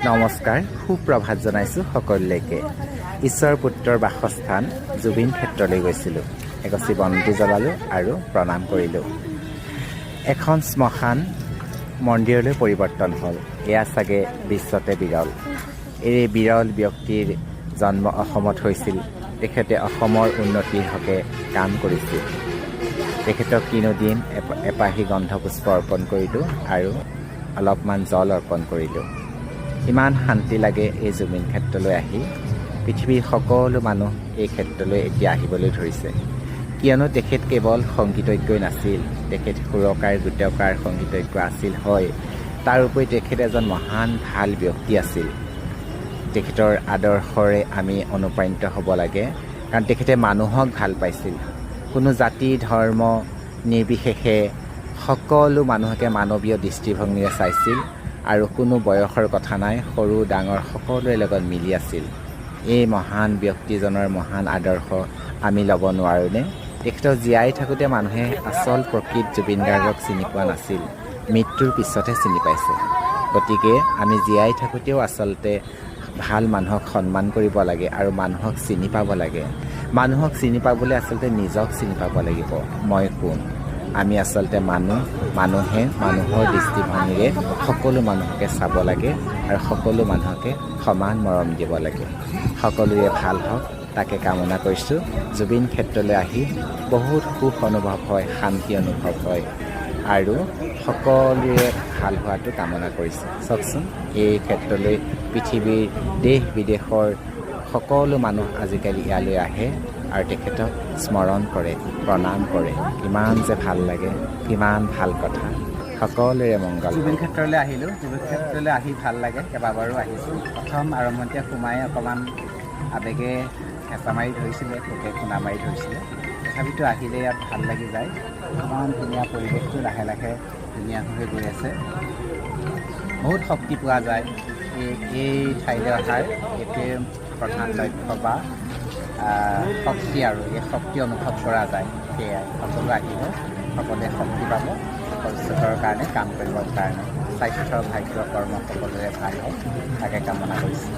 নমস্কাৰ সুপ্ৰভাত জনাইছোঁ সকলোলৈকে। ঈশ্বৰৰ পুত্ৰৰ বাসস্থান জুবিন ক্ষেত্ৰলৈ গৈছিলোঁ। এগছি বন্তি জ্বলালোঁ আৰু প্ৰণাম কৰিলোঁ। এখন শ্মশান মন্দিৰলৈ পৰিৱৰ্তন হ'ল। এয়া চাগে বিশ্বতে বিৰল। এই বিৰল ব্যক্তিৰ জন্ম অসমত হৈছিল। তেখেতে অসমৰ উন্নতিৰ হকে কাম কৰিছিল। তেখেতক তিনিদিন এপাহি গন্ধপুষ্প অৰ্পণ কৰিলোঁ আৰু অলপমান জল অৰ্পণ কৰিলোঁ। ইমান শান্তি লাগে এই জুবিন ক্ষেত্ৰলৈ আহি। পৃথিৱীৰ সকলো মানুহ এই ক্ষেত্ৰলৈ এতিয়া আহিবলৈ ধৰিছে, কিয়নো তেখেত কেৱল সংগীতজ্ঞই নাছিল, তেখেত সুৰকাৰ গীতকাৰ সংগীতজ্ঞ আছিল হয়। তাৰ উপৰি তেখেত এজন মহান ভাল ব্যক্তি আছিল। তেখেতৰ আদৰ্শৰে আমি অনুপ্ৰাণিত হ'ব লাগে, কাৰণ তেখেতে মানুহক ভাল পাইছিল। কোনো জাতি ধৰ্ম নিৰ্বিশেষে সকলো মানুহকে মানৱীয় দৃষ্টিভংগীৰে চাইছিল আৰু কোনো বয়সৰ কথা নাই, সৰু ডাঙৰ সকলোৰে লগত মিলি আছিল। এই মহান ব্যক্তিজনৰ মহান আদৰ্শ আমি ল'ব নোৱাৰোঁনে? তেখেতক জীয়াই থাকোঁতে মানুহে আচল প্ৰকৃত জুবিন গাৰ্গক চিনি পোৱা নাছিল, মৃত্যুৰ পিছতহে চিনি পাইছে। গতিকে আমি জীয়াই থাকোঁতেও আচলতে ভাল মানুহক সন্মান কৰিব লাগে আৰু মানুহক চিনি পাব লাগে। মানুহক চিনি পাবলৈ আচলতে নিজক চিনি পাব লাগিব। মই কোন? আমি আচলতে মানুহে মানুহৰ দৃষ্টিভংগীৰে সকলো মানুহকে চাব লাগে আৰু সকলো মানুহকে সমান মৰম দিব লাগে। সকলোৰে ভাল হওক তাকে কামনা কৰিছোঁ। জুবিন ক্ষেত্ৰলৈ আহি বহুত সুখ অনুভৱ হয়, শান্তি অনুভৱ হয় আৰু সকলোৰে ভাল হোৱাটো কামনা কৰিছোঁ। চাওকচোন, এই ক্ষেত্ৰলৈ পৃথিৱীৰ দেশ বিদেশৰ সকলো মানুহ আজিকালি ইয়ালৈ আহে আৰু তেখেতক স্মৰণ কৰে, প্ৰণাম কৰে। কিমান যে ভাল লাগে, কিমান ভাল কথা। সকলোৰে মংগল। জুবিন ক্ষেত্ৰলৈ আহিলোঁ। জুবিন ক্ষেত্ৰলৈ আহি ভাল লাগে, কেইবাবাৰো আহিছোঁ। প্ৰথম আৰম্ভণিতে সোমাই অকণমান আবেগে হেঁচা মাৰি ধৰিছিলে, পোকে খুন্দা মাৰি ধৰিছিলে। তথাপিতো আহিলে ইয়াত ভাল লাগি যায়। ইমান ধুনীয়া পৰিৱেশটো লাহে লাহে ধুনীয়া হৈ গৈ আছে। বহুত শক্তি পোৱা যায় এই ঠাইলৈ অহাৰ। এইটোৱে প্ৰধান লক্ষ্য বা শক্তি, আৰু এই শক্তি অনুভৱ কৰা যায়। সেয়াই সকলো আহিব, সকলোৱে শক্তি পাব ভৱিষ্যতৰ কাৰণে কাম কৰিবৰ কাৰণে। স্বাস্থ্য ভাগ্য কৰ্ম সকলোৰে ভাল হওক তাকে কামনা কৰিছোঁ।